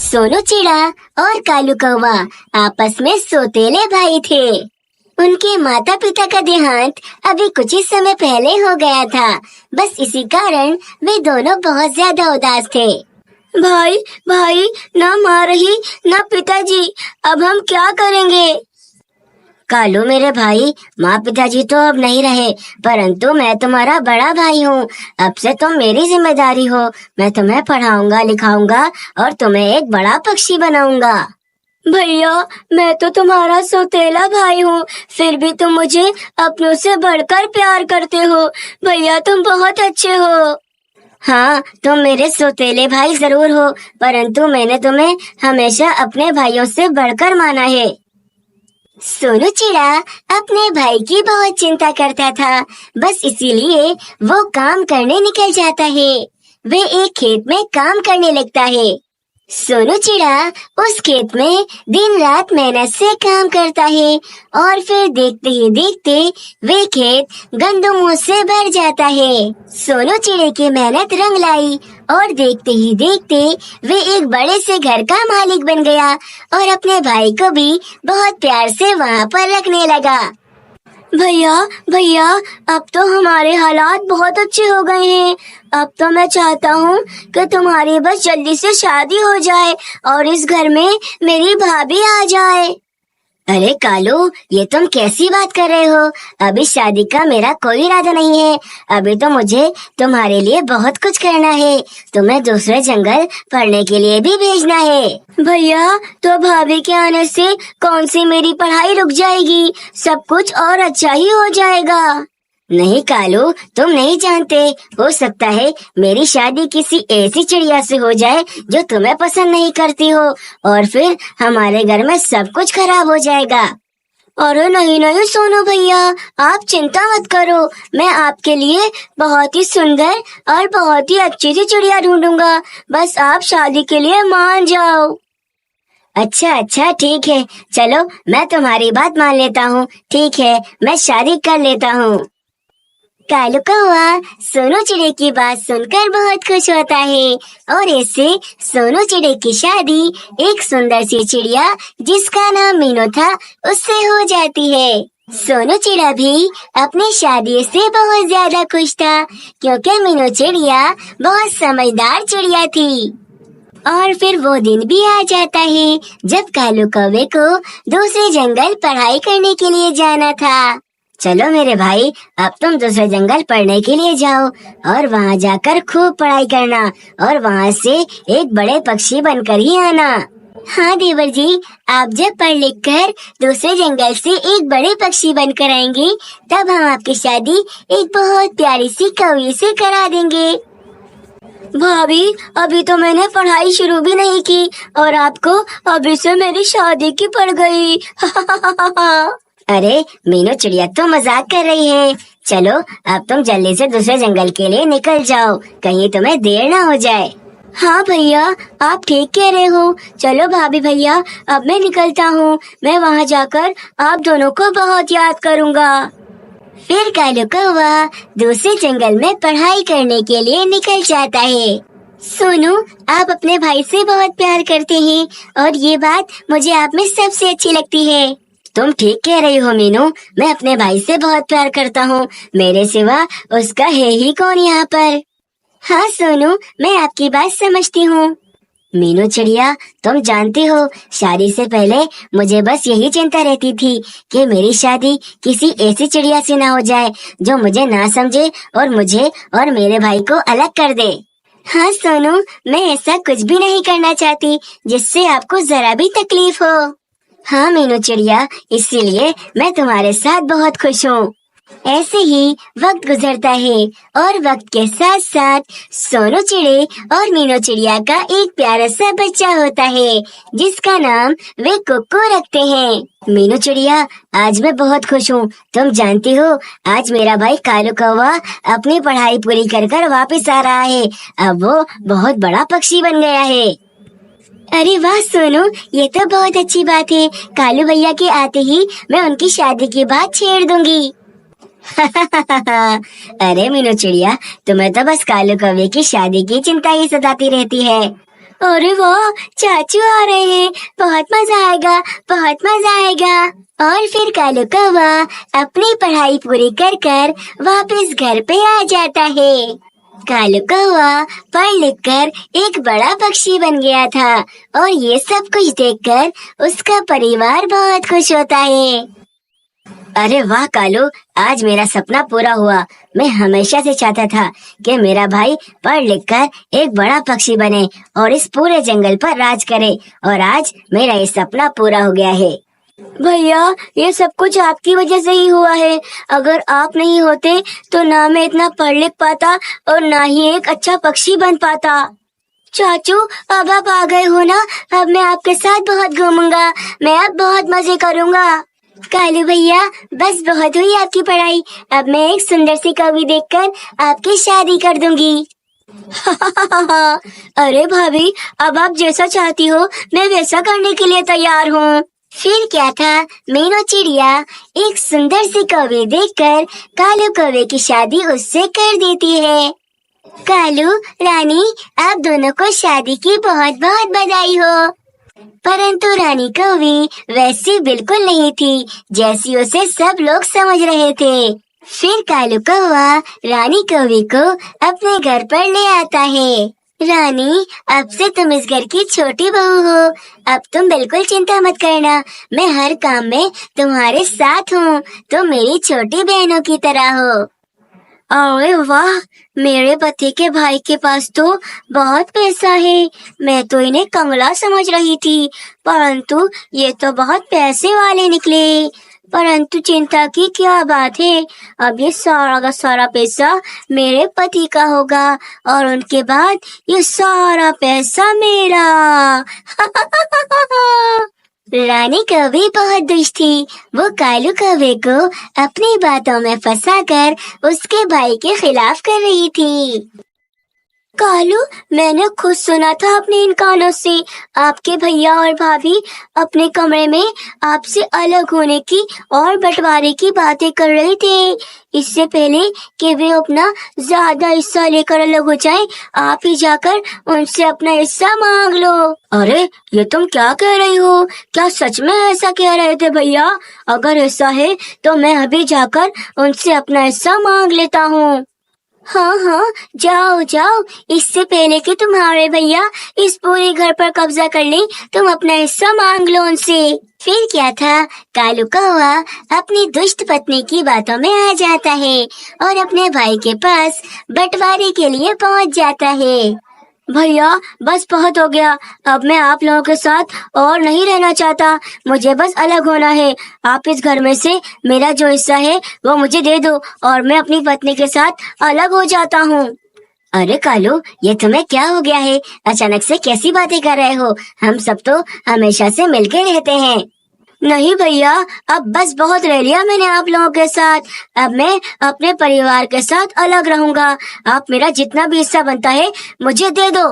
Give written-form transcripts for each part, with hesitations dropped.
सोनू चिड़ा और कालू कौवा आपस में सौतेले भाई थे। उनके माता पिता का देहांत अभी कुछ ही समय पहले हो गया था। बस इसी कारण वे दोनों बहुत ज्यादा उदास थे। भाई भाई, ना माँ रही ना पिताजी, अब हम क्या करेंगे? कालू मेरे भाई, माँ पिताजी तो अब नहीं रहे, परंतु मैं तुम्हारा बड़ा भाई हूँ। अब से तुम मेरी जिम्मेदारी हो। मैं तुम्हें पढ़ाऊंगा लिखाऊंगा और तुम्हें एक बड़ा पक्षी बनाऊंगा। भैया, मैं तो तुम्हारा सौतेला भाई हूँ, फिर भी तुम मुझे अपनों से बढ़कर प्यार करते हो। भैया, तुम बहुत अच्छे हो। हाँ, तुम मेरे सौतेले भाई जरूर हो, परंतु मैंने तुम्हें हमेशा अपने भाइयों से बढ़कर माना है। सोनू चिड़ा अपने भाई की बहुत चिंता करता था। बस इसीलिए वो काम करने निकल जाता है। वे एक खेत में काम करने लगता है। सोनू चिड़ा उस खेत में दिन रात मेहनत से काम करता है और फिर देखते ही देखते वे खेत गंदमों से भर जाता है। सोनू चिड़े की मेहनत रंग लाई और देखते ही देखते वे एक बड़े से घर का मालिक बन गया और अपने भाई को भी बहुत प्यार से वहाँ पर रखने लगा। भैया भैया, अब तो हमारे हालात बहुत अच्छे हो गए हैं। अब तो मैं चाहता हूँ कि तुम्हारी बस जल्दी से शादी हो जाए और इस घर में मेरी भाभी आ जाए। अरे कालू, ये तुम कैसी बात कर रहे हो? अभी शादी का मेरा कोई इरादा नहीं है। अभी तो मुझे तुम्हारे लिए बहुत कुछ करना है। तुम्हें दूसरे जंगल पढ़ने के लिए भी भेजना है। भैया, तो भाभी के आने से कौन सी मेरी पढ़ाई रुक जाएगी? सब कुछ और अच्छा ही हो जाएगा। नहीं कालू, तुम नहीं जानते, हो सकता है मेरी शादी किसी ऐसी चिड़िया से हो जाए जो तुम्हें पसंद नहीं करती हो और फिर हमारे घर में सब कुछ खराब हो जाएगा। अरे नहीं नहीं सोनू भैया, आप चिंता मत करो। मैं आपके लिए बहुत ही सुंदर और बहुत ही अच्छी सी चिड़िया ढूंढूंगा। बस आप शादी के लिए मान जाओ। अच्छा अच्छा, ठीक है, चलो मैं तुम्हारी बात मान लेता हूँ। ठीक है, मैं शादी कर लेता हूँ। कालू कौवा सोनू चिड़े की बात सुनकर बहुत खुश होता है और ऐसे सोनू चिड़े की शादी एक सुंदर सी चिड़िया जिसका नाम मीनू था उससे हो जाती है। सोनू चिड़ा भी अपनी शादी से बहुत ज्यादा खुश था क्योंकि मीनू चिड़िया बहुत समझदार चिड़िया थी। और फिर वो दिन भी आ जाता है जब कालू कौवे को दूसरे जंगल पढ़ाई करने के लिए जाना था। चलो मेरे भाई, अब तुम दूसरे जंगल पढ़ने के लिए जाओ और वहाँ जाकर खूब पढ़ाई करना और वहाँ से एक बड़े पक्षी बनकर ही आना। हाँ देवर जी, आप जब पढ़ लिख कर दूसरे जंगल से एक बड़े पक्षी बनकर आएंगे तब हम आपकी शादी एक बहुत प्यारी सी कौवे से करा देंगे। भाभी, अभी तो मैंने पढ़ाई शुरू भी नहीं की और आपको अभी से मेरी शादी की पड़ गई। अरे मीनू चिड़िया तो मजाक कर रही है। चलो अब तुम जल्दी से दूसरे जंगल के लिए निकल जाओ, कहीं तुम्हें देर ना हो जाए। हाँ भैया, आप ठीक कह रहे हो। चलो भाभी भैया, अब मैं निकलता हूँ। मैं वहाँ जाकर आप दोनों को बहुत याद करूँगा। फिर कालू कौवा दूसरे जंगल में पढ़ाई करने के लिए निकल जाता है। सोनू, आप अपने भाई से बहुत प्यार करते हैं और ये बात मुझे आप में सबसे अच्छी लगती है। तुम ठीक कह रही हो मीनू, मैं अपने भाई से बहुत प्यार करता हूँ। मेरे सिवा उसका है ही कौन यहाँ पर। हाँ सोनू, मैं आपकी बात समझती हूँ। मीनू चिड़िया, तुम जानती हो, शादी से पहले मुझे बस यही चिंता रहती थी कि मेरी शादी किसी ऐसी चिड़िया से ना हो जाए जो मुझे ना समझे और मुझे और मेरे भाई को अलग कर दे। हाँ सोनू, मैं ऐसा कुछ भी नहीं करना चाहती जिससे आपको जरा भी तकलीफ हो। हाँ मीनू चिड़िया, इसीलिए मैं तुम्हारे साथ बहुत खुश हूँ। ऐसे ही वक्त गुजरता है और वक्त के साथ साथ सोनू चिड़े और मीनू चिड़िया का एक प्यारा सा बच्चा होता है जिसका नाम वे कुक्कू रखते हैं। मीनू चिड़िया, आज मैं बहुत खुश हूँ। तुम जानती हो, आज मेरा भाई कालू कौवा अपनी पढ़ाई पूरी कर कर वापिस आ रहा है। अब वो बहुत बड़ा पक्षी बन गया है। अरे वाह सोनू, ये तो बहुत अच्छी बात है। कालू भैया के आते ही मैं उनकी शादी की बात छेड़ दूंगी। अरे मीनू चिड़िया, तुम्हें तो बस कालू कौवे की शादी की चिंता ही सताती रहती है। अरे वाह, चाचू आ रहे हैं, बहुत मजा आएगा, बहुत मजा आएगा। और फिर कालू कौवा अपनी पढ़ाई पूरी कर कर वापस घर पे आ जाता है। कालू कौवा पढ़ लिख कर एक बड़ा पक्षी बन गया था और ये सब कुछ देखकर उसका परिवार बहुत खुश होता है। अरे वाह कालू, आज मेरा सपना पूरा हुआ। मैं हमेशा से चाहता था कि मेरा भाई पढ़ लिख कर एक बड़ा पक्षी बने और इस पूरे जंगल पर राज करे, और आज मेरा ये सपना पूरा हो गया है। भैया, ये सब कुछ आपकी वजह से ही हुआ है। अगर आप नहीं होते तो ना मैं इतना पढ़ लिख पाता और ना ही एक अच्छा पक्षी बन पाता। चाचू, अब आप आ गए हो ना, अब मैं आपके साथ बहुत घूमूंगा, मैं अब बहुत मजे करूंगा। कालू भैया, बस बहुत हुई आपकी पढ़ाई, अब मैं एक सुंदर सी कवि देखकर आपकी शादी कर दूंगी। अरे भाभी, अब आप जैसा चाहती हो मैं वैसा करने के लिए तैयार हूँ। फिर क्या था, मीनू चिड़िया एक सुंदर सी कौवे देखकर कालू कौवे की शादी उससे कर देती है। कालू रानी, आप दोनों को शादी की बहुत बहुत बधाई हो। परंतु रानी कौवी वैसी बिल्कुल नहीं थी जैसी उसे सब लोग समझ रहे थे। फिर कालू कौवा रानी कौवी को अपने घर पर ले आता है। रानी, अब से तुम इस घर की छोटी बहू हो, अब तुम बिल्कुल चिंता मत करना, मैं हर काम में तुम्हारे साथ हूँ, तुम मेरी छोटी बहनों की तरह हो। अरे वाह, मेरे पति के भाई के पास तो बहुत पैसा है। मैं तो इन्हें कमला समझ रही थी, परंतु ये तो बहुत पैसे वाले निकले। परंतु चिंता की क्या बात है, अब ये सारा का सारा पैसा मेरे पति का होगा और उनके बाद ये सारा पैसा मेरा। रानी कौवी बहुत दुष्ट थी। वो कालू कौवे को अपनी बातों में फंसाकर उसके भाई के खिलाफ कर रही थी। कालू, मैंने खुद सुना था अपने इन कानों से, आपके भैया और भाभी अपने कमरे में आपसे अलग होने की और बंटवारे की बातें कर रहे थे। इससे पहले कि वे अपना ज्यादा हिस्सा लेकर अलग हो जाएं, आप ही जाकर उनसे अपना हिस्सा मांग लो। अरे, ये तुम क्या कह रही हो? क्या सच में ऐसा कह रहे थे भैया? अगर ऐसा है तो मैं अभी जाकर उनसे अपना हिस्सा मांग लेता हूँ। हाँ हाँ, जाओ जाओ, इससे पहले कि तुम्हारे भैया इस पूरे घर पर कब्जा कर लें, तुम अपना हिस्सा मांग लो उनसे। फिर क्या था, कालू कौवा अपनी दुष्ट पत्नी की बातों में आ जाता है और अपने भाई के पास बंटवारे के लिए पहुंच जाता है। भैया, बस बहुत हो गया, अब मैं आप लोगों के साथ और नहीं रहना चाहता, मुझे बस अलग होना है। आप इस घर में से मेरा जो हिस्सा है वो मुझे दे दो और मैं अपनी पत्नी के साथ अलग हो जाता हूँ। अरे कालू, ये तुम्हें क्या हो गया है? अचानक से कैसी बातें कर रहे हो? हम सब तो हमेशा से मिलकर रहते हैं। नहीं भैया, अब बस बहुत रह लिया मैंने आप लोगों के साथ, अब मैं अपने परिवार के साथ अलग रहूंगा। आप मेरा जितना भी हिस्सा बनता है मुझे दे दो।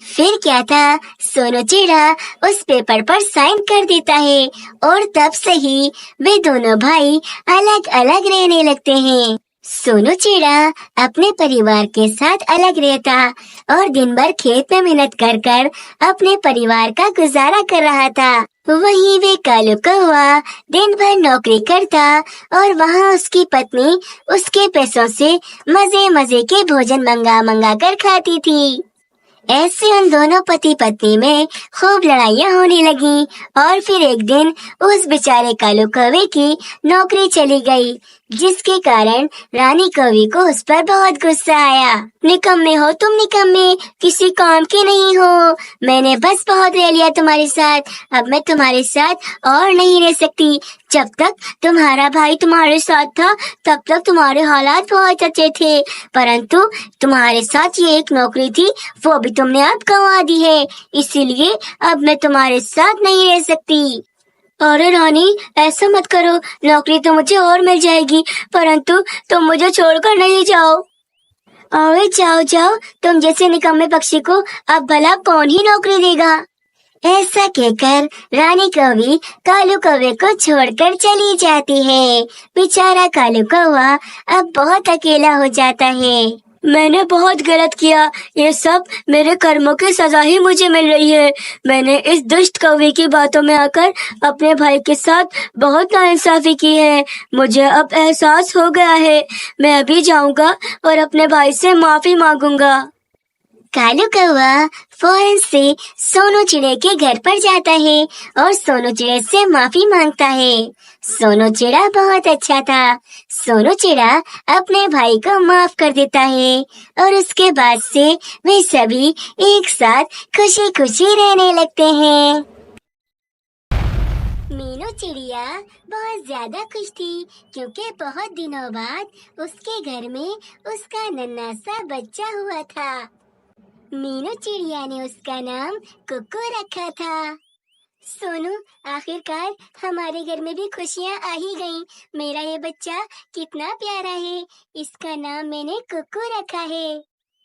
फिर क्या था, सोनू चिड़ा उस पेपर पर साइन कर देता है और तब से ही वे दोनों भाई अलग अलग रहने लगते हैं। सोनू चिड़ा अपने परिवार के साथ अलग रहता और दिन भर खेत में मेहनत कर कर अपने परिवार का गुजारा कर रहा था। वहीं वे कालू कौवा दिन भर नौकरी करता और वहाँ उसकी पत्नी उसके पैसों से मजे मजे के भोजन मंगा मंगा कर खाती थी। ऐसे उन दोनों पति पत्नी में खूब लड़ाइयाँ होने लगी और फिर एक दिन उस बेचारे कालू कौवे की नौकरी चली गई, जिसके कारण रानी कौवी को उस पर बहुत गुस्सा आया। निकम्मे हो तुम, निकम्मे, किसी काम के नहीं हो। मैंने बस बहुत रह लिया तुम्हारे साथ, अब मैं तुम्हारे साथ और नहीं रह सकती। जब तक तुम्हारा भाई तुम्हारे साथ था तब तक तुम्हारे हालात बहुत अच्छे थे, परंतु तुम्हारे साथ ये एक नौकरी थी वो भी तुमने अब गंवा दी है, इसीलिए अब मैं तुम्हारे साथ नहीं रह सकती। अरे रानी, ऐसा मत करो, नौकरी तो मुझे और मिल जाएगी, परंतु तुम मुझे छोड़कर नहीं जाओ। अरे जाओ जाओ, तुम जैसे निकम्मे पक्षी को अब भला कौन ही नौकरी देगा। ऐसा कहकर रानी कौवी कालू कौवे को छोड़कर चली जाती है। बेचारा कालू कौवा अब बहुत अकेला हो जाता है। मैंने बहुत गलत किया। ये सब मेरे कर्मों की सजा ही मुझे मिल रही है। मैंने इस दुष्ट कौवे की बातों में आकर अपने भाई के साथ बहुत नाइंसाफी की है। मुझे अब एहसास हो गया है। मैं अभी जाऊंगा और अपने भाई से माफी मांगूंगा। कालू कौवा फौरन से सोनू चिड़े के घर पर जाता है और सोनू चिड़े से माफी मांगता है। सोनू चिड़ा बहुत अच्छा था। सोनू चिड़ा अपने भाई को माफ कर देता है और उसके बाद से वे सभी एक साथ खुशी खुशी रहने लगते हैं। मीनू चिड़िया बहुत ज्यादा खुश थी क्योंकि बहुत दिनों बाद उसके घर में उसका नन्हा सा बच्चा हुआ था। मीनू चिड़िया ने उसका नाम कुकू रखा था। सोनू, आखिरकार हमारे घर में भी खुशियाँ आ ही गईं। मेरा ये बच्चा कितना प्यारा है। इसका नाम मैंने कुकू रखा है।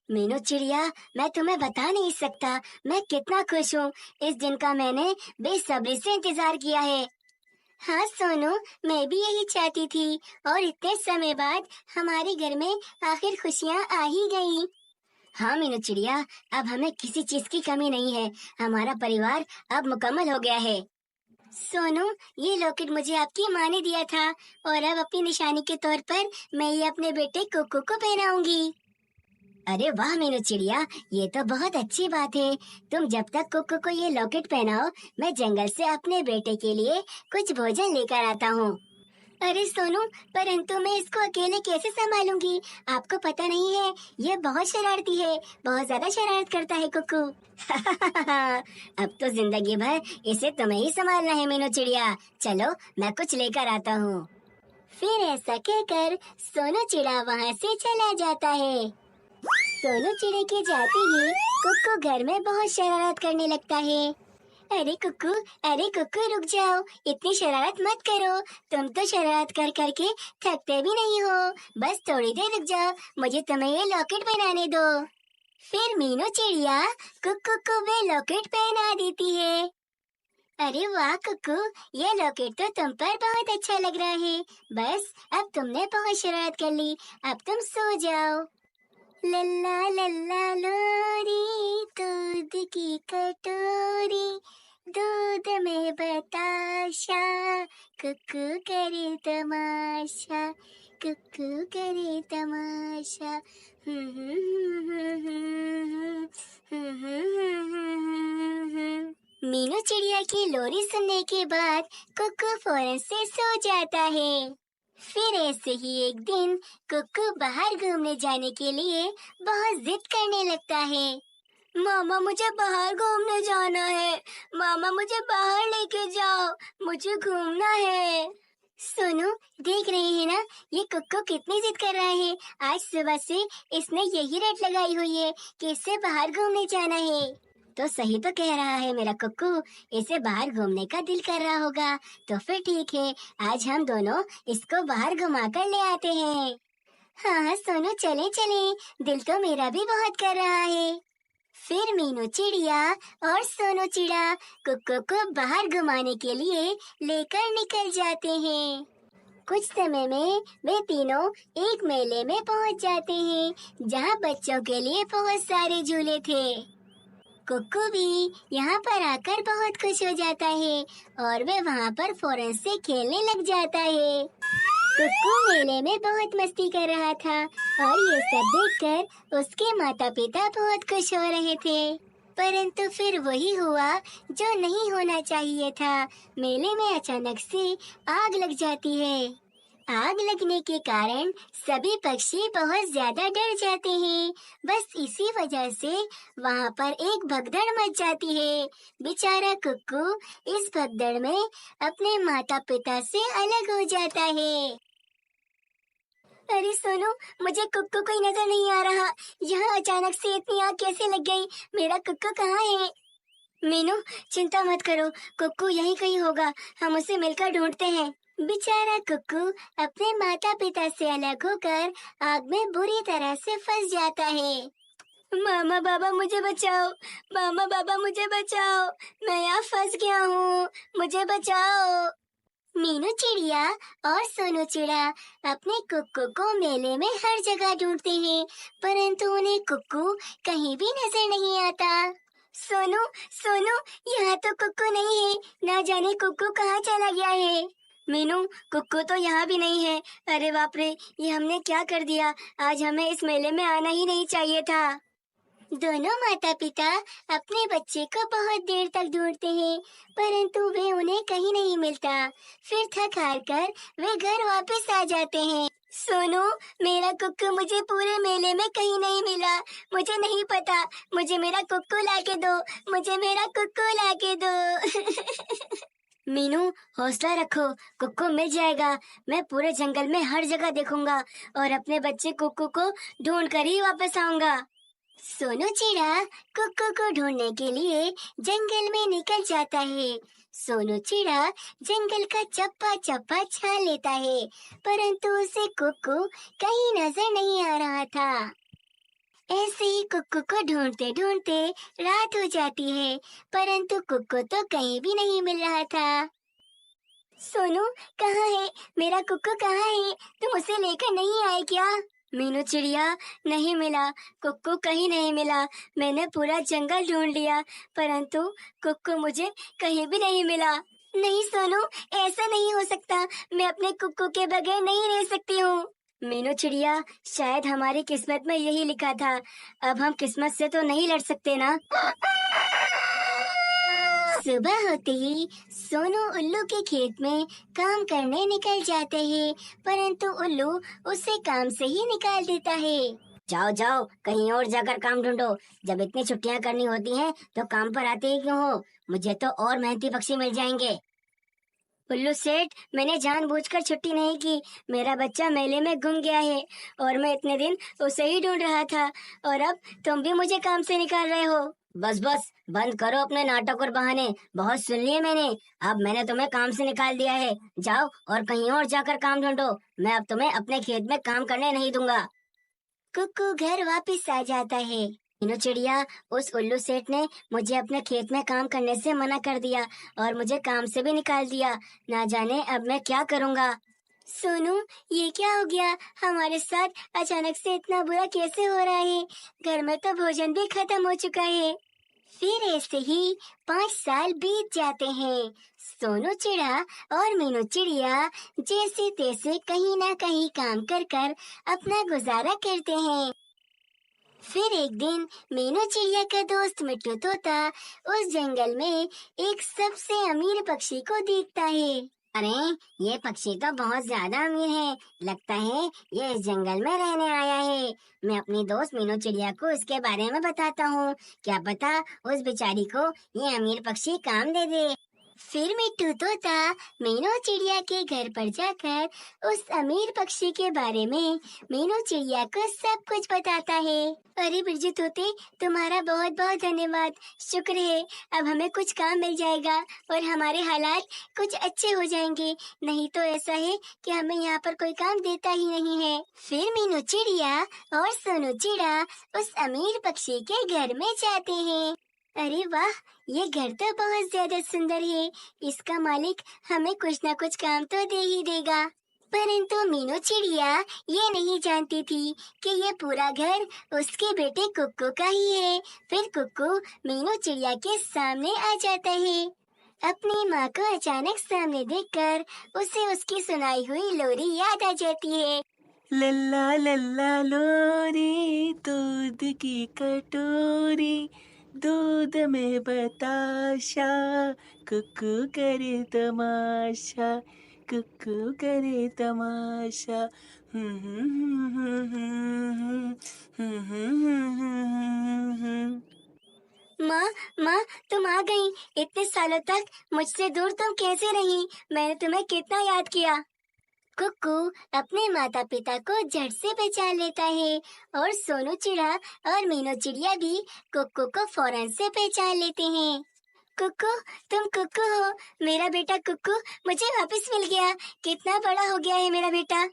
मीनू चिड़िया, मैं तुम्हें बता नहीं सकता मैं कितना खुश हूँ। इस दिन का मैंने बेसब्री से इंतजार किया है। हाँ सोनू, मैं भी यही चाहती थी और इतने समय बाद हमारे घर में आखिर खुशियाँ आ ही गईं। हाँ मीनू चिड़िया, अब हमें किसी चीज की कमी नहीं है। हमारा परिवार अब मुकम्मल हो गया है। सोनू, ये लॉकेट मुझे आपकी माँ ने दिया था और अब अपनी निशानी के तौर पर मैं ये अपने बेटे कुकू को पहनाऊंगी। अरे वाह मीनू चिड़िया, ये तो बहुत अच्छी बात है। तुम जब तक कुकू को ये लॉकेट पहनाओ, मैं जंगल से अपने बेटे के लिए कुछ भोजन लेकर आता हूँ। अरे सोनू, परंतु मैं इसको अकेले कैसे संभालूंगी? आपको पता नहीं है, ये बहुत शरारती है। बहुत ज्यादा शरारत करता है कुकू। अब तो जिंदगी भर इसे तुम्हें ही संभालना है मीनू चिड़िया। चलो, मैं कुछ लेकर आता हूँ। फिर ऐसा कहकर सोनू चिड़ा वहाँ से चला जाता है। सोनू चिड़े के जाते ही कुकू घर में बहुत शरारत करने लगता है। अरे कुकू रुक जाओ, इतनी शरारत मत करो। तुम तो शरारत कर करके थकते भी नहीं हो। बस थोड़ी देर रुक जाओ, मुझे तुम्हें ये लॉकेट पहनाने दो। फिर मीनू चिड़िया कुकू को वे लॉकेट पहना देती है। अरे वाह कुकू, ये लॉकेट तो तुम पर बहुत अच्छा लग रहा है। बस अब तुमने बहुत शरारत कर ली, अब तुम सो जाओ। लल्ला लल्ला लोरी, दूध की कटोरी, दूध में बताशा, कुकू करे तमाशा, कुकू करे तमाशा। मीनू चिड़िया की लोरी सुनने के बाद कुकू फौरन से सो जाता है। फिर ऐसे ही एक दिन कुकू बाहर घूमने जाने के लिए बहुत जिद करने लगता है। मामा, मुझे बाहर घूमने जाना है। मामा, मुझे बाहर लेके जाओ, मुझे घूमना है। सोनू, देख रहे हैं ना, ये कुक्कू कितनी जिद कर रहा है। आज सुबह से इसने यही रट लगाई हुई है कि इसे बाहर घूमने जाना है। तो सही तो कह रहा है मेरा कुक्कू, इसे बाहर घूमने का दिल कर रहा होगा। तो फिर ठीक है, आज हम दोनों इसको बाहर घुमा कर ले आते हैं। हाँ सोनू, चले चले, दिल तो मेरा भी बहुत कर रहा है। फिर मीनू चिड़िया और सोनू चिड़ा कुक्कू को बाहर घुमाने के लिए लेकर निकल जाते हैं। कुछ समय में वे तीनों एक मेले में पहुंच जाते हैं, जहां बच्चों के लिए बहुत सारे झूले थे। कुक्कू भी यहाँ पर आकर बहुत खुश हो जाता है और वे वहाँ पर फौरन से खेलने लग जाता है। कुक्कू मेले में बहुत मस्ती कर रहा था और ये सब देखकर उसके माता पिता बहुत खुश हो रहे थे। परंतु फिर वही हुआ जो नहीं होना चाहिए था। मेले में अचानक से आग लग जाती है। आग लगने के कारण सभी पक्षी बहुत ज्यादा डर जाते हैं। बस इसी वजह से वहाँ पर एक भगदड़ मच जाती है। बेचारा कुक्कू इस भगदड़ में अपने माता पिता से अलग हो जाता है। अरे सोनू, मुझे कुक्कू कोई नजर नहीं आ रहा। यहाँ अचानक से इतनी आग कैसे लग गई? मेरा कुक्कू कहाँ है? मीनू, चिंता मत करो, कुक्कू यहीं कहीं होगा। हम उसे मिलकर ढूंढते हैं। बेचारा कुक्कू अपने माता पिता से अलग होकर आग में बुरी तरह से फंस जाता है। मामा बाबा मुझे बचाओ, मामा बाबा मुझे बचाओ, मैं यहाँ फंस गया हूँ, मुझे बचाओ। मीनू चिड़िया और सोनू चिड़ा अपने कुक्कू को मेले में हर जगह ढूंढते हैं, परंतु उन्हें कुक्कू कहीं भी नजर नहीं आता। सोनू, सोनू, यहाँ तो कुक्कू नहीं है, ना जाने कुक्कू कहाँ चला गया है। मीनू, कुक्कू तो यहाँ भी नहीं है। अरे बाप रे, ये हमने क्या कर दिया। आज हमें इस मेले में आना ही नहीं चाहिए था। दोनों माता पिता अपने बच्चे को बहुत देर तक ढूंढते हैं, परंतु वे उन्हें कहीं नहीं मिलता। फिर थक हार कर वे घर वापस आ जाते हैं। सोनू, मेरा कुक्कू मुझे पूरे मेले में कहीं नहीं मिला। मुझे नहीं पता। मुझे मेरा कुक्कू लाके दो। मुझे मेरा कुक्कू लाके दो। मीनू, हौसला रखो, कुक्कू मिल जाएगा। मैं पूरे जंगल में हर जगह देखूंगा और अपने बच्चे कुक्कू को ढूंढ कर ही वापस आऊंगा। सोनू चिड़ा कुक्कू को ढूंढने के लिए जंगल में निकल जाता है। सोनू चिड़ा जंगल का चप्पा चप्पा छान लेता है, परंतु उसे कुक्कू कहीं नजर नहीं आ रहा था। ऐसे ही कुक्कू को ढूंढते ढूंढते रात हो जाती है, परंतु कुक्कू तो कहीं भी नहीं मिल रहा था। सोनू, कहाँ है मेरा कुक्कू? कहाँ है? तुम उसे लेकर नहीं आए क्या? मीनू चिड़िया, नहीं मिला, कुक्कू कहीं नहीं मिला। मैंने पूरा जंगल ढूंढ लिया, परंतु कुक्कू मुझे कहीं भी नहीं मिला। नहीं सोनू, ऐसा नहीं हो सकता। मैं अपने कुक्कू के बगैर नहीं रह सकती हूँ। मीनू चिड़िया, शायद हमारी किस्मत में यही लिखा था। अब हम किस्मत से तो नहीं लड़ सकते ना। सुबह होते ही सोनू उल्लू के खेत में काम करने निकल जाते हैं, परंतु उल्लू उसे काम से ही निकाल देता है। जाओ जाओ, कहीं और जाकर काम ढूंढो। जब इतनी छुट्टियां करनी होती हैं, तो काम पर आते ही क्यों हो? मुझे तो और मेहनती पक्षी मिल जाएंगे। उल्लू सेठ, मैंने जानबूझकर छुट्टी नहीं की। मेरा बच्चा मेले में गुम गया है और मैं इतने दिन उसे ही ढूंढ रहा था, और अब तुम भी मुझे काम से निकाल रहे हो। बस बस, बंद करो अपने नाटक और बहाने। बहुत सुन लिए मैंने। अब मैंने तुम्हें काम से निकाल दिया है। जाओ और कहीं और जाकर काम ढूंढो। मैं अब तुम्हें अपने खेत में काम करने नहीं दूंगा। कुक्कू घर वापस आ जाता है। मीनू चिड़िया, उस उल्लू सेठ ने मुझे अपने खेत में काम करने से मना कर दिया और मुझे काम से भी निकाल दिया। ना जाने अब मैं क्या करूँगा। सोनू, ये क्या हो गया? हमारे साथ अचानक से इतना बुरा कैसे हो रहा है? घर में तो भोजन भी खत्म हो चुका है। फिर ऐसे ही 5 साल बीत जाते हैं। सोनू चिड़ा और मीनू चिड़िया जैसे तैसे कहीं ना कहीं काम कर कर अपना गुजारा करते हैं। फिर एक दिन मीनू चिड़िया का दोस्त मिट्टू तोता उस जंगल में एक सबसे अमीर पक्षी को देखता है। अरे, ये पक्षी तो बहुत ज्यादा अमीर है। लगता है ये इस जंगल में रहने आया है। मैं अपनी दोस्त मीनू चिड़िया को इसके बारे में बताता हूँ। क्या पता उस बेचारी को ये अमीर पक्षी काम दे दे। फिर मिट्टू तोता मीनू चिड़िया के घर पर जाकर उस अमीर पक्षी के बारे में मीनू चिड़िया को सब कुछ बताता है। अरे बिरजू तोते, तुम्हारा बहुत बहुत धन्यवाद। शुक्र है, अब हमें कुछ काम मिल जाएगा और हमारे हालात कुछ अच्छे हो जाएंगे। नहीं तो ऐसा है कि हमें यहाँ पर कोई काम देता ही नहीं है। फिर मीनू चिड़िया और सोनू चिड़ा उस अमीर पक्षी के घर में जाते हैं। अरे वाह, ये घर तो बहुत ज्यादा सुंदर है। इसका मालिक हमें कुछ न कुछ काम तो दे ही देगा। परंतु मीनू चिड़िया ये नहीं जानती थी कि ये पूरा घर उसके बेटे कुक्कू का ही है। फिर कुक्कू मीनू चिड़िया के सामने आ जाता है। अपनी माँ को अचानक सामने देखकर उसे उसकी सुनाई हुई लोरी याद आ जाती है। लल्ला लल्ला लोरी, दूध की कटोरी, दूध में बताशा, कुक्कू करे तमाशा, कुक्कू करे तमाशा। माँ, माँ, तुम आ गई। इतने सालों तक मुझसे दूर तुम कैसे रही? मैंने तुम्हें कितना याद किया। कुक्कू अपने माता पिता को झट से पहचान लेता है और सोनू चिड़ा और मीनू चिड़िया भी कुक्कू को फौरन से पहचान लेते हैं। कुक्कू, तुम कुक्कू हो? मेरा बेटा कुक्कू मुझे वापस मिल गया। कितना बड़ा हो गया है मेरा बेटा।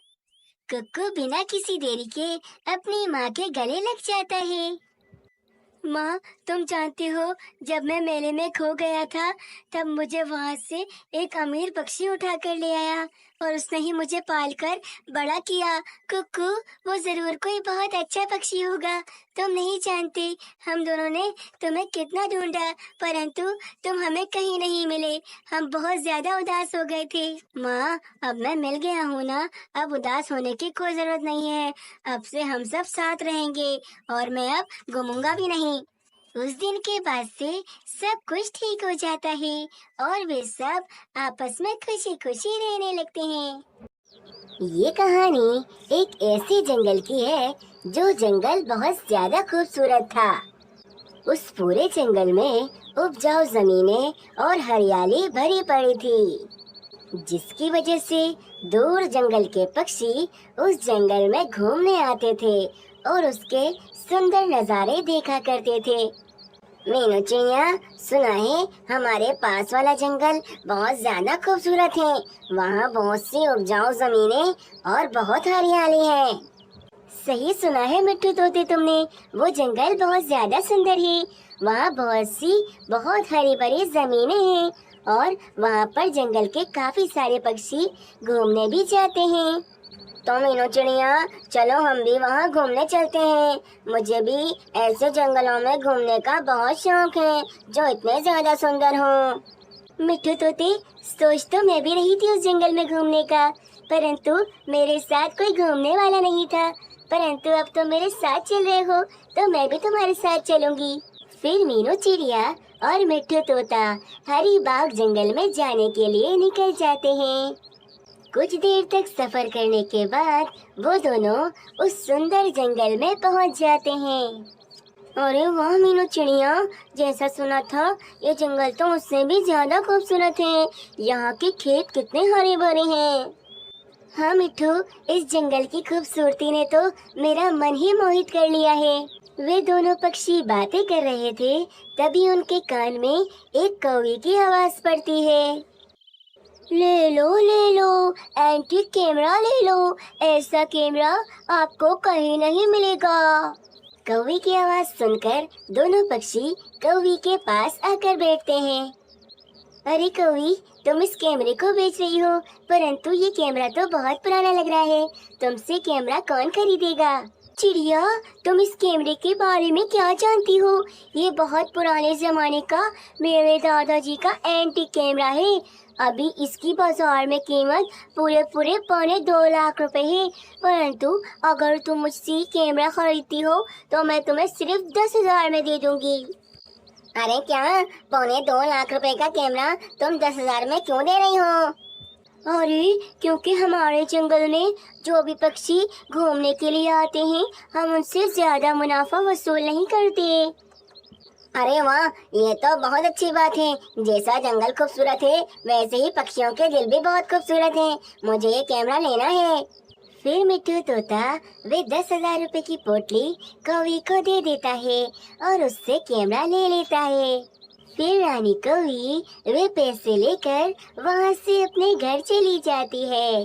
कुक्कू बिना किसी देरी के अपनी माँ के गले लग जाता है। माँ, तुम जानती हो, जब मैं मेले में खो गया था तब मुझे वहाँ से एक अमीर पक्षी उठा कर ले आया और उसने ही मुझे पालकर बड़ा किया। कुकू, वो जरूर कोई बहुत अच्छा पक्षी होगा। तुम नहीं जानती, हम दोनों ने तुम्हें कितना ढूंढा, परंतु तुम हमें कहीं नहीं मिले। हम बहुत ज्यादा उदास हो गए थे। माँ, अब मैं मिल गया हूँ ना, अब उदास होने की कोई जरूरत नहीं है। अब से हम सब साथ रहेंगे और मैं अब घूमूंगा भी नहीं। उस दिन के बाद से सब कुछ ठीक हो जाता है और वे सब आपस में खुशी खुशी रहने लगते हैं। ये कहानी एक ऐसे जंगल की है जो जंगल बहुत ज्यादा खूबसूरत था। उस पूरे जंगल में उपजाऊ जमीनें और हरियाली भरी पड़ी थी, जिसकी वजह से दूर जंगल के पक्षी उस जंगल में घूमने आते थे और उसके सुंदर नज़ारे देखा करते थे। मीनू चिड़िया, सुना है हमारे पास वाला जंगल बहुत ज्यादा खूबसूरत है। वहाँ बहुत सी उपजाऊ जमीनें और बहुत हरियाली है। सही सुना है मिट्टू तोते तुमने, वो जंगल बहुत ज्यादा सुंदर है। वहाँ बहुत हरी भरी जमीनें हैं और वहाँ पर जंगल के काफी सारे पक्षी घूमने भी जाते हैं। तो मीनू चिड़िया, चलो हम भी वहाँ घूमने चलते हैं। मुझे भी ऐसे जंगलों में घूमने का बहुत शौक है जो इतने ज्यादा सुंदर हों। मिट्टू तोते, सोच तो मैं भी रही थी उस जंगल में घूमने का, परंतु मेरे साथ कोई घूमने वाला नहीं था। परंतु अब तो मेरे साथ चल रहे हो तो मैं भी तुम्हारे साथ चलूंगी। फिर मीनू चिड़िया और मिट्टू तोता हरी बाग जंगल में जाने के लिए निकल जाते हैं। कुछ देर तक सफर करने के बाद वो दोनों उस सुंदर जंगल में पहुंच जाते हैं। अरे वाह मीनू चिड़िया, जैसा सुना था ये जंगल तो उससे भी ज्यादा खूबसूरत है। यहाँ के खेत कितने हरे भरे हैं। हाँ मिट्टू, इस जंगल की खूबसूरती ने तो मेरा मन ही मोहित कर लिया है। वे दोनों पक्षी बातें कर रहे थे, तभी उनके कान में एक कौवे की आवाज पड़ती है। ले लो, एंटीक कैमरा ले लो। ऐसा कैमरा आपको कहीं नहीं मिलेगा। कौवे की आवाज सुनकर दोनों पक्षी कौवे के पास आकर बैठते हैं। अरे कौवी, तुम इस कैमरे को बेच रही हो, परंतु ये कैमरा तो बहुत पुराना लग रहा है। तुमसे कैमरा कौन खरीदेगा? चिड़िया, तुम इस कैमरे के बारे में क्या जानती हो? ये बहुत पुराने जमाने का मेरे दादाजी का एंटीक कैमरा है। अभी इसकी बाजार में कीमत पूरे 2.25 लाख रुपए है। परंतु अगर तुम मुझसे कैमरा खरीदती हो तो मैं तुम्हें सिर्फ 10,000 में दे दूंगी। अरे क्या, 2.25 लाख रुपए का कैमरा तुम 10,000 में क्यों दे रही हो? अरे क्योंकि हमारे जंगल में जो भी पक्षी घूमने के लिए आते हैं, हम उनसे ज्यादा मुनाफा वसूल नहीं करते। अरे वाह, ये तो बहुत अच्छी बात है। जैसा जंगल खूबसूरत है वैसे ही पक्षियों के दिल भी बहुत खूबसूरत हैं। मुझे ये कैमरा लेना है। फिर मिट्टू तोता वे 10,000 रुपए की पोटली कौवी को दे देता है और उससे कैमरा ले लेता है। फिर रानी कौवी वे पैसे लेकर वहाँ से अपने घर चली जाती है।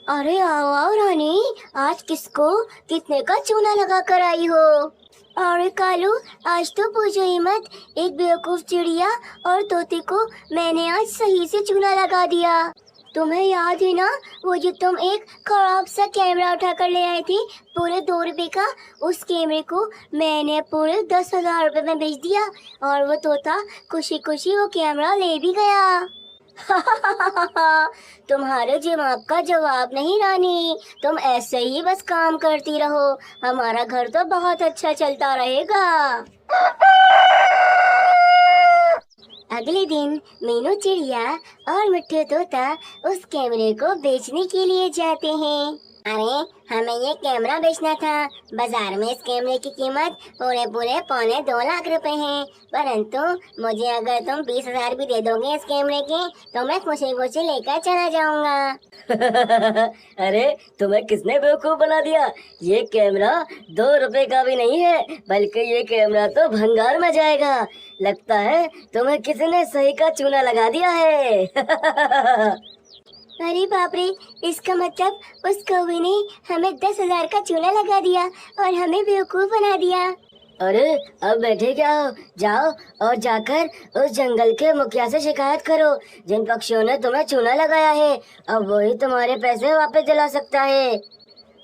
अरे आओ आओ रानी, आज किसको कितने का चूना लगा कर आई हो? अरे कालू, आज तो पूछो ही मत। एक बेवकूफ चिड़िया और तोते को मैंने आज सही से चूना लगा दिया। तुम्हें याद है ना, वो जो तुम एक खराब सा कैमरा उठा कर ले आई थी पूरे 2 रुपए का, उस कैमरे को मैंने पूरे 10,000 रुपए में बेच दिया और वो तोता खुशी खुशी वो कैमरा ले भी गया। तुम्हारे दिमाग का जवाब नहीं रानी, तुम ऐसे ही बस काम करती रहो, हमारा घर तो बहुत अच्छा चलता रहेगा। अगले दिन मीनू चिड़िया और मिट्टू तोता उस कैमरे को बेचने के लिए जाते हैं। अरे हमें ये कैमरा बेचना था। बाजार में इस कैमरे की कीमत पूरे 2.25 लाख रुपए है। परंतु मुझे अगर तुम 20,000 भी दे दोगे इस कैमरे के तो मैं खुशी खुशी लेकर चला जाऊंगा। अरे तुम्हें किसने बेवकूफ बना दिया? ये कैमरा 2 रुपए का भी नहीं है, बल्कि ये कैमरा तो भंगार में जाएगा। लगता है तुम्हें किसी ने सही का चूना लगा दिया है। अरे बाप रे, इसका मतलब उस कौवे ने हमें 10,000 का चूना लगा दिया और हमें बेवकूफ बना दिया। अरे अब बैठे क्या हो? जाओ और जाकर उस जंगल के मुखिया से शिकायत करो। जिन पक्षियों ने तुम्हें चूना लगाया है, अब वही तुम्हारे पैसे वापस दिला सकता है।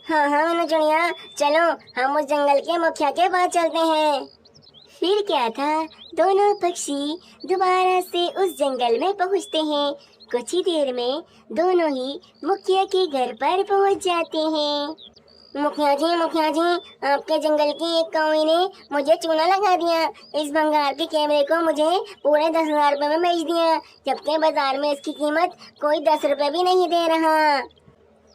हाँ हाँ मीनू चिड़िया, चलो हम उस जंगल के मुखिया के पास चलते हैं। फिर क्या था, दोनों पक्षी दोबारा से उस जंगल में पहुंचते हैं। कुछ ही देर में दोनों ही मुखिया के घर पर पहुंच जाते हैं। मुखिया जी, आपके जंगल की एक कौवे ने मुझे चूना लगा दिया। इस भंगार के कैमरे को मुझे पूरे 10,000 रुपए में बेच दिया, जबकि बाजार में इसकी कीमत कोई 10 रुपए भी नहीं दे रहा।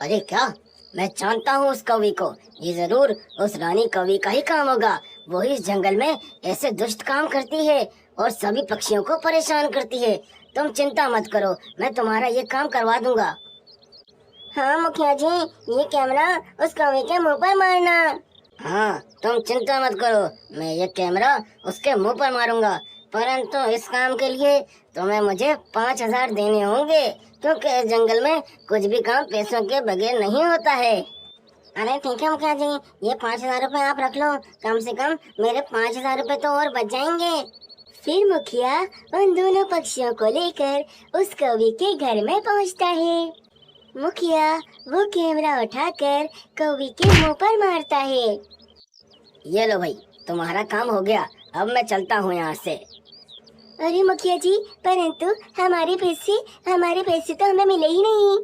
अरे क्या, मैं जानता हूँ उस कौवी को। ये जरूर उस रानी कौवी का ही काम होगा। वो ही इस जंगल में ऐसे दुष्ट काम करती है और सभी पक्षियों को परेशान करती है। तुम चिंता मत करो, मैं तुम्हारा ये काम करवा दूंगा। हाँ मुखिया जी, ये कैमरा उस कौवे के मुंह पर मारना। हाँ, तुम चिंता मत करो, मैं ये कैमरा उसके मुंह पर मारूंगा। परंतु इस काम के लिए तुम्हें मुझे 5,000 देने होंगे, क्योंकि इस जंगल में कुछ भी काम पैसों के बगैर नहीं होता है। अरे ठीक है मुखिया जी, ये 5,000 रुपए आप रख लो। कम से कम मेरे 5,000 रुपए तो और बच जाएंगे। फिर मुखिया उन दोनों पक्षियों को लेकर उस कौवे के घर में पहुंचता है। मुखिया वो कैमरा उठाकर कौवे के मुंह पर मारता है। ये लो भाई, तुम्हारा काम हो गया। अब मैं चलता हूँ यहाँ से। अरे मुखिया जी, परंतु हमारे पैसे तो हमें मिले ही नहीं।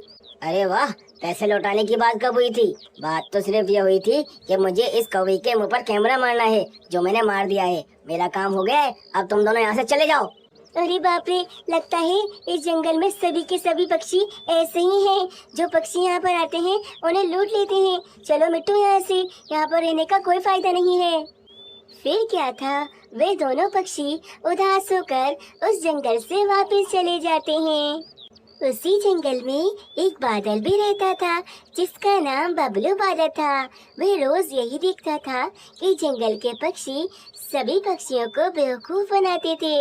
अरे वाह, पैसे लौटाने की बात कब हुई थी? बात तो सिर्फ ये हुई थी कि मुझे इस कौवे के मुंह पर कैमरा मारना है, जो मैंने मार दिया है। मेरा काम हो गया है, अब तुम दोनों यहाँ से चले जाओ। अरे बाप रे, लगता है इस जंगल में सभी के सभी पक्षी ऐसे ही हैं। जो पक्षी यहाँ पर आते हैं उन्हें लूट लेते हैं। चलो मिट्टू यहाँ से, यहाँ पर रहने का कोई फायदा नहीं है। फिर क्या था, वे दोनों पक्षी उदास होकर उस जंगल से वापस चले जाते हैं। उसी जंगल में एक बादल भी रहता था, जिसका नाम बबलू बादल था। वह रोज यही देखता था कि जंगल के पक्षी सभी पक्षियों को बेवकूफ बनाते थे।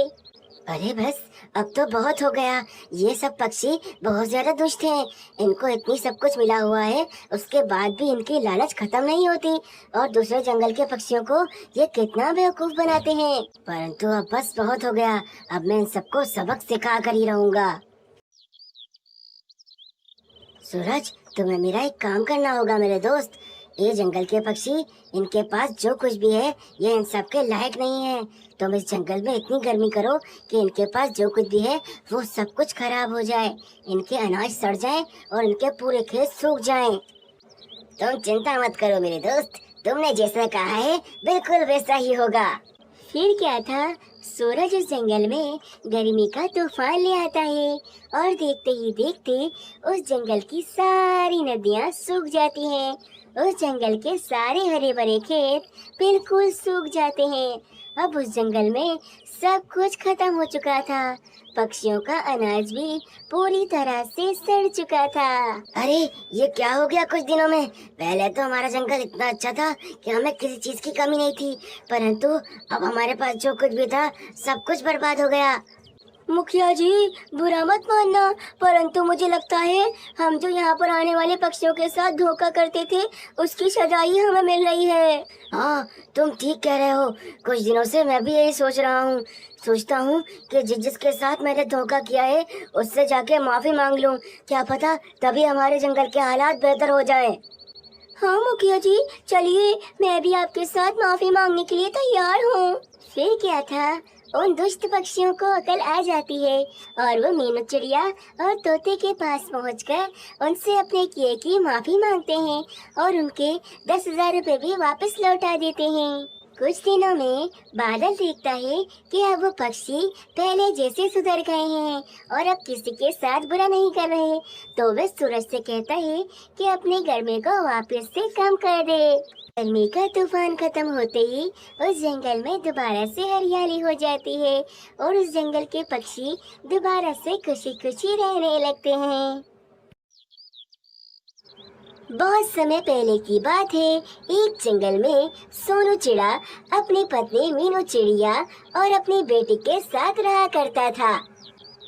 अरे बस, अब तो बहुत हो गया। ये सब पक्षी बहुत ज्यादा दुष्ट हैं। इनको इतनी सब कुछ मिला हुआ है, उसके बाद भी इनकी लालच खत्म नहीं होती और दूसरे जंगल के पक्षियों को ये कितना बेवकूफ बनाते हैं। परंतु अब बस बहुत हो गया। अब मैं इन सबको सबक सिखा कर ही रहूंगा। सूरज, तुम्हें मेरा एक काम करना होगा मेरे दोस्त। ये जंगल के पक्षी, इनके पास जो कुछ भी है ये इन सब के लायक नहीं है। तुम इस जंगल में इतनी गर्मी करो कि इनके पास जो कुछ भी है वो सब कुछ खराब हो जाए, इनके अनाज सड़ जाए और इनके पूरे खेत सूख जाएं। तुम चिंता मत करो मेरे दोस्त, तुमने जैसा कहा है बिल्कुल वैसा ही होगा। फिर क्या था, सूरज उस जंगल में गर्मी का तूफान ले आता है और देखते ही देखते उस जंगल की सारी नदियाँ सूख जाती हैं। उस जंगल के सारे हरे भरे खेत बिल्कुल सूख जाते हैं। अब उस जंगल में सब कुछ खत्म हो चुका था। पक्षियों का अनाज भी पूरी तरह से सड़ चुका था। अरे ये क्या हो गया कुछ दिनों में? पहले तो हमारा जंगल इतना अच्छा था कि हमें किसी चीज की कमी नहीं थी, परंतु अब हमारे पास जो कुछ भी था सब कुछ बर्बाद हो गया। मुखिया जी, बुरा मत मानना, परंतु मुझे लगता है हम जो यहाँ पर आने वाले पक्षियों के साथ धोखा करते थे उसकी सजा ही हमें मिल रही है। हाँ, तुम ठीक कह रहे हो। कुछ दिनों से मैं भी यही सोच रहा हूँ। सोचता हूँ कि जिसके साथ मैंने धोखा किया है उससे जाके माफी मांग लूँ। क्या पता तभी हमारे जंगल के हालात बेहतर हो जाएं। हाँ मुखिया जी, चलिए मैं भी आपके साथ माफी मांगने के लिए तैयार हूँ। फिर क्या था, उन दुष्ट पक्षियों को अकल आ जाती है और वो मीनू चिड़िया और तोते के पास पहुंचकर उनसे अपने किए की माफी मांगते हैं और उनके 10,000 रुपए भी वापस लौटा देते हैं। कुछ दिनों में बादल देखता है कि अब वो पक्षी पहले जैसे सुधर गए हैं और अब किसी के साथ बुरा नहीं कर रहे। तो वह सूरज से कहता है कि अपनी गर्मी को वापस से कम कर दे। गर्मी का तूफान खत्म होते ही उस जंगल में दोबारा से हरियाली हो जाती है और उस जंगल के पक्षी दोबारा से खुशी खुशी रहने लगते हैं। बहुत समय पहले की बात है, एक जंगल में सोनू चिड़ा अपनी पत्नी मीनू चिड़िया और अपनी बेटी के साथ रहा करता था।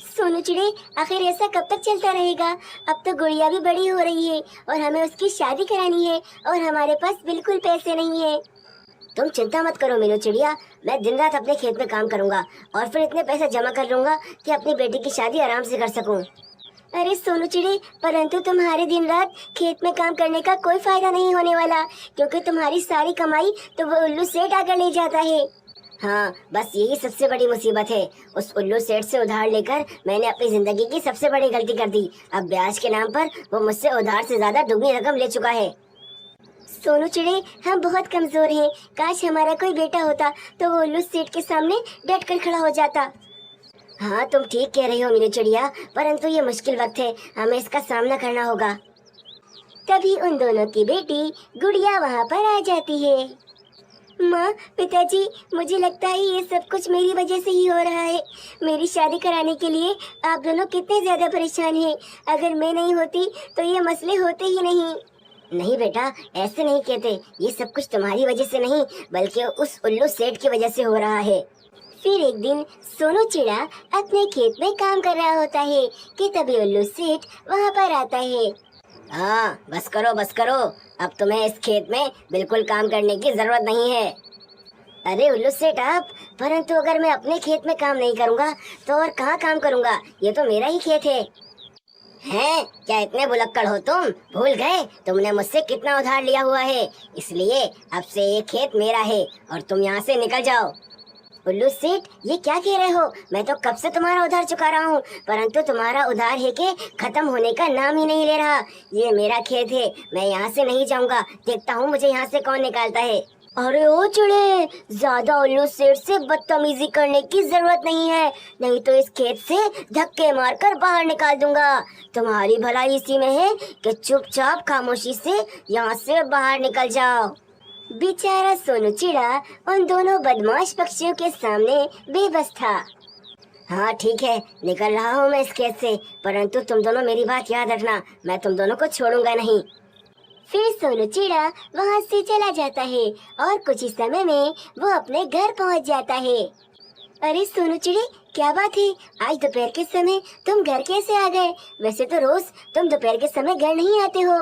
सोनू चिड़े, आखिर ऐसा कब तक चलता रहेगा? अब तो गुड़िया भी बड़ी हो रही है और हमें उसकी शादी करानी है और हमारे पास बिल्कुल पैसे नहीं है। तुम चिंता मत करो मीनू चिड़िया, मैं दिन रात अपने खेत में काम करूंगा और फिर इतने पैसे जमा कर लूंगा कि अपनी बेटी की शादी आराम से कर सकूं। अरे सोनू चिड़ी, परंतु तुम्हारे दिन रात खेत में काम करने का कोई फायदा नहीं होने वाला, क्योंकि तुम्हारी सारी कमाई तो वो उल्लू सेठ आकर ले जाता है। हाँ, बस यही सबसे बड़ी मुसीबत है। उस उल्लू सेठ से उधार लेकर मैंने अपनी जिंदगी की सबसे बड़ी गलती कर दी। अब ब्याज के नाम पर वो मुझसे उधार से ज्यादा दुगनी रकम ले चुका है। सोनू चिड़ी, हम बहुत कमजोर हैं। काश हमारा कोई बेटा होता तो वो उल्लू सेठ के सामने डट कर खड़ा हो जाता। हाँ, तुम ठीक कह रही हो मीनू चिड़िया, परंतु ये मुश्किल वक्त है, हमें इसका सामना करना होगा। तभी उन दोनों की बेटी गुड़िया वहाँ पर आ जाती है। माँ, पिताजी, मुझे लगता है ये सब कुछ मेरी वजह से ही हो रहा है। मेरी शादी कराने के लिए आप दोनों कितने ज्यादा परेशान हैं। अगर मैं नहीं होती तो ये मसले होते ही नहीं। नहीं बेटा, ऐसे नहीं कहते। ये सब कुछ तुम्हारी वजह से नहीं, बल्कि उस उल्लू सेठ की वजह से हो रहा है। फिर एक दिन सोनू चिड़ा अपने खेत में काम कर रहा होता है कि तभी उल्लू सेठ वहाँ पर आता है। हाँ, बस करो, अब तुम्हें इस खेत में बिल्कुल काम करने की जरूरत नहीं है। अरे उल्लू सेठ आप, परंतु अगर मैं अपने खेत में काम नहीं करूँगा तो और कहाँ काम करूँगा? ये तो मेरा ही खेत है। हैं? क्या इतने भुलक्कड़ हो तुम? भूल गए तुमने मुझसे कितना उधार लिया हुआ है, इसलिए अब से ये खेत मेरा है और तुम यहाँ से निकल जाओ। उल्लू सेठ, ये क्या कह रहे हो? मैं तो कब से तुम्हारा उधार चुका रहा हूँ, परंतु तुम्हारा उधार है कि खत्म होने का नाम ही नहीं ले रहा। ये मेरा खेत है, मैं यहाँ से नहीं जाऊँगा। देखता हूँ मुझे यहाँ से कौन निकालता है। अरे ओ चिड़े, ज्यादा उल्लू सेठ से बदतमीजी करने की जरूरत नहीं है, नहीं तो इस खेत से धक्के मारकर बाहर निकाल दूंगा। तुम्हारी भलाई इसी में है कि चुपचाप खामोशी से यहाँ से बाहर निकल जाओ। बेचारा सोनू चिड़ा उन दोनों बदमाश पक्षियों के सामने बेबस था। हाँ ठीक है, निकल रहा हूँ मैं इस खेत से, परंतु तुम दोनों मेरी बात याद रखना, मैं तुम दोनों को छोड़ूंगा नहीं। फिर सोनू चिड़ा वहाँ से चला जाता है और कुछ ही समय में वो अपने घर पहुँच जाता है। अरे सोनू चिड़ी, क्या बात है? आज दोपहर के समय तुम घर कैसे आ गए? वैसे तो रोज तुम दोपहर के समय घर नहीं आते हो।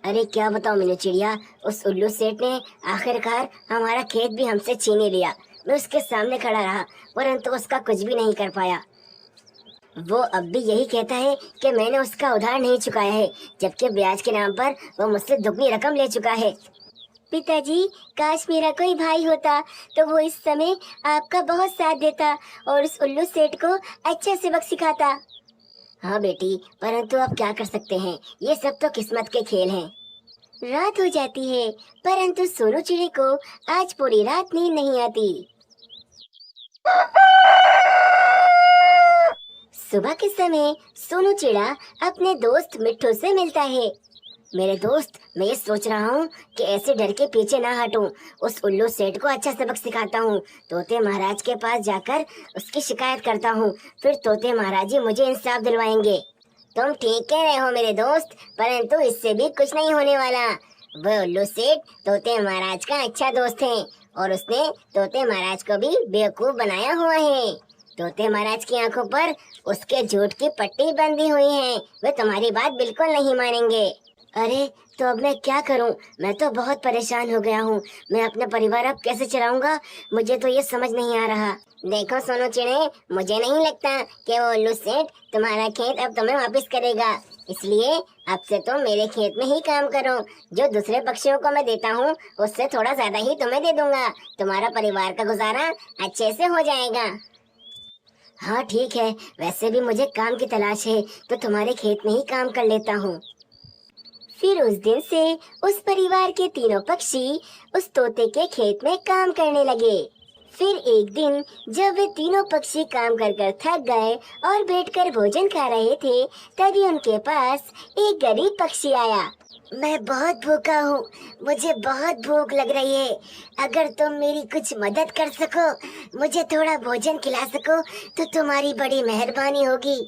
अरे क्या बताओ मीनू चिड़िया, उस उल्लू सेठ ने आखिरकार हमारा खेत भी हमसे छीन ही लिया। मैं उसके सामने खड़ा रहा, परंतु उसका कुछ भी नहीं कर पाया। वो अब भी यही कहता है कि मैंने उसका उधार नहीं चुकाया है, जबकि ब्याज के नाम पर वो मुझसे दुगनी रकम ले चुका है। पिताजी, काश मेरा कोई भाई होता तो वो इस समय आपका बहुत साथ देता और उस उल्लू सेठ को अच्छा सबक सिखाता। हाँ बेटी, परंतु अब क्या कर सकते हैं, ये सब तो किस्मत के खेल हैं। रात हो जाती है, परंतु सोनू चिड़ी को आज पूरी रात नींद नहीं आती। सुबह के समय सोनू चिड़ा अपने दोस्त मिट्ठू से मिलता है। मेरे दोस्त, मैं ये सोच रहा हूँ कि ऐसे डर के पीछे ना हटूं, उस उल्लू सेठ को अच्छा सबक सिखाता हूँ, तोते महाराज के पास जाकर उसकी शिकायत करता हूँ, फिर तोते महाराज जी मुझे इंसाफ दिलवाएंगे। तुम ठीक कह रहे हो मेरे दोस्त, परंतु इससे भी कुछ नहीं होने वाला। वो उल्लू सेठ तोते महाराज का अच्छा दोस्त है और उसने तोते महाराज को भी बेवकूफ बनाया हुआ है। तोते महाराज की आंखों पर उसके झूठ की पट्टी बंधी हुई है, वे तुम्हारी बात बिल्कुल नहीं मानेंगे। अरे तो अब मैं क्या करूं? मैं तो बहुत परेशान हो गया हूं। मैं अपना परिवार अब कैसे चलाऊंगा, मुझे तो ये समझ नहीं आ रहा। देखो सोनू चिड़े, मुझे नहीं लगता कि वो उल्लू सेठ तुम्हारा खेत अब तुम्हें वापस करेगा, इसलिए अब से तुम मेरे खेत में ही काम करो। जो दूसरे पक्षियों को मैं देता हूँ उससे थोड़ा ज्यादा ही तुम्हें दे दूंगा, तुम्हारा परिवार का गुजारा अच्छे से हो जाएगा। हाँ ठीक है, वैसे भी मुझे काम की तलाश है तो तुम्हारे खेत में ही काम कर लेता हूँ। फिर उस दिन से उस परिवार के तीनों पक्षी उस तोते के खेत में काम करने लगे। फिर एक दिन जब वे तीनों पक्षी काम कर कर थक गए और बैठकर भोजन खा रहे थे, तभी उनके पास एक गरीब पक्षी आया। मैं बहुत भूखा हूँ, मुझे बहुत भूख लग रही है। अगर तुम मेरी कुछ मदद कर सको, मुझे थोड़ा भोजन खिला सको तो तुम्हारी बड़ी मेहरबानी होगी।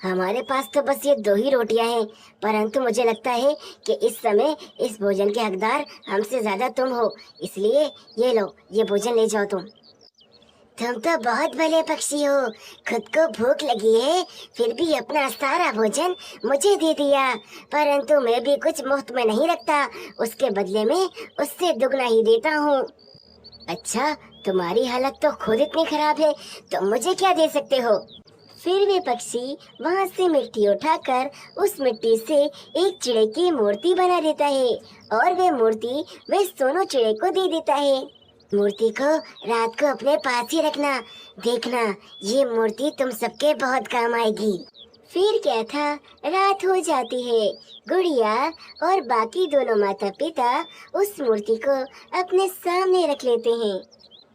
हमारे पास तो बस ये 2 ही रोटियां हैं, परंतु मुझे लगता है कि इस समय इस भोजन के हकदार हमसे ज्यादा तुम हो, इसलिए ये लो, ये भोजन ले जाओ तुम। तुम तो बहुत भले पक्षी हो, खुद को भूख लगी है फिर भी अपना सारा भोजन मुझे दे दिया, परंतु मैं भी कुछ मुफ्त में नहीं रखता, उसके बदले में उससे दुगना ही देता हूँ। अच्छा, तुम्हारी हालत तो खुद इतनी खराब है, तुम मुझे क्या दे सकते हो? फिर वे पक्षी वहाँ से मिट्टी उठाकर उस मिट्टी से एक चिड़े की मूर्ति बना देता है और वे मूर्ति वे सोनू चिड़े को दे देता है। मूर्ति को रात को अपने पास ही रखना, देखना ये मूर्ति तुम सबके बहुत काम आएगी। फिर क्या था, रात हो जाती है। गुड़िया और बाकी दोनों माता पिता उस मूर्ति को अपने सामने रख लेते हैं।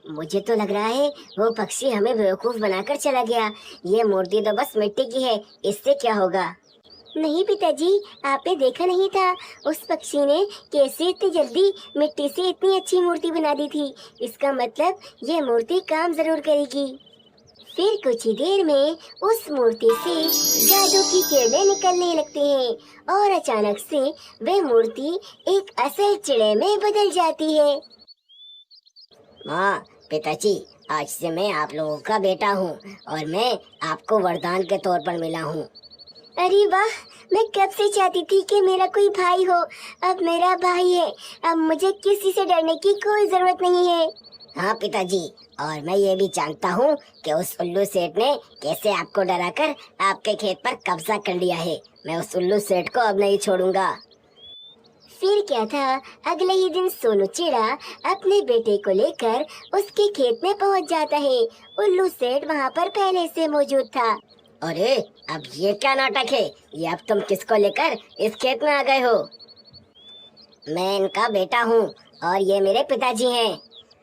मुझे तो लग रहा है वो पक्षी हमें बेवकूफ बनाकर चला गया। ये मूर्ति तो बस मिट्टी की है, इससे क्या होगा? नहीं पिताजी, आपने देखा नहीं था उस पक्षी ने कैसे इतनी जल्दी मिट्टी से इतनी अच्छी मूर्ति बना दी थी। इसका मतलब ये मूर्ति काम जरूर करेगी। फिर कुछ ही देर में उस मूर्ति से जादू की किरणें निकलने लगती हैं और अचानक से वे मूर्ति एक असल चिड़े में बदल जाती है। माँ, पिताजी, आज से मैं आप लोगों का बेटा हूँ और मैं आपको वरदान के तौर पर मिला हूँ। अरे वाह, मैं कब से चाहती थी कि मेरा कोई भाई हो। अब मेरा भाई है, अब मुझे किसी से डरने की कोई जरूरत नहीं है। हाँ पिताजी, और मैं ये भी जानता हूँ कि उस उल्लू सेठ ने कैसे आपको डराकर आपके खेत पर कब्जा कर लिया है। मैं उस उल्लू सेठ को अब नहीं छोड़ूंगा। फिर क्या था, अगले ही दिन सोनू चिड़ा अपने बेटे को लेकर उसके खेत में पहुंच जाता है। उल्लू सेठ वहां पर पहले से मौजूद था। अरे, अब ये क्या नाटक है? ये अब तुम किसको लेकर इस खेत में आ गए हो? मैं इनका बेटा हूँ और ये मेरे पिताजी हैं।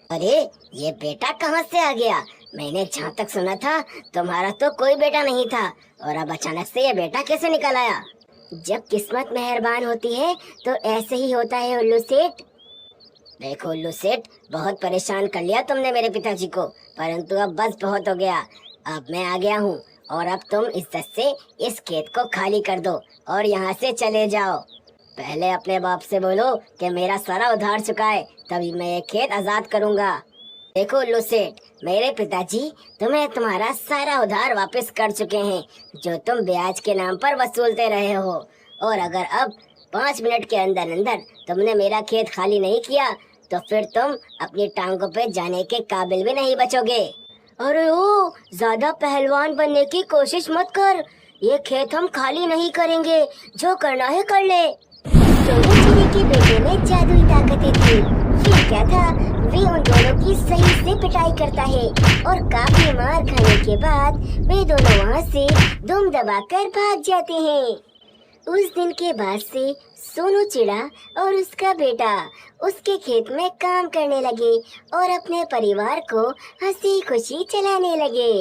अरे, ये बेटा कहाँ से आ गया? मैंने जहाँ तक सुना था तुम्हारा तो कोई बेटा नहीं था, और अब अचानक से ये बेटा कैसे निकल आया? जब किस्मत मेहरबान होती है तो ऐसे ही होता है उल्लू सेठ। देखो उल्लू सेठ, बहुत परेशान कर लिया तुमने मेरे पिताजी को, परंतु अब बस बहुत हो गया। अब मैं आ गया हूँ और अब तुम इज्जत से इस खेत को खाली कर दो और यहाँ से चले जाओ। पहले अपने बाप से बोलो कि मेरा सारा उधार चुकाए, तभी मैं ये खेत आजाद करूँगा। देखो उल्लू सेठ, मेरे पिताजी तुम्हें तुम्हारा सारा उधार वापस कर चुके हैं, जो तुम ब्याज के नाम पर वसूलते रहे हो। और अगर अब 5 मिनट के अंदर अंदर तुमने मेरा खेत खाली नहीं किया तो फिर तुम अपनी टांगों पे जाने के काबिल भी नहीं बचोगे। अरे ओ, ज्यादा पहलवान बनने की कोशिश मत कर। ये खेत हम खाली नहीं करेंगे, जो करना है कर ले। सोनू चिड़े के बेटे में जादुई ताकतें थी। फिर क्या था, वे उन दोनों की सही से पिटाई करता है और काफी मार खाने के बाद वे दोनों वहाँ से दुम दबाकर भाग जाते हैं। उस दिन के बाद से सोनू चिड़ा और उसका बेटा उसके खेत में काम करने लगे और अपने परिवार को हंसी खुशी चलाने लगे।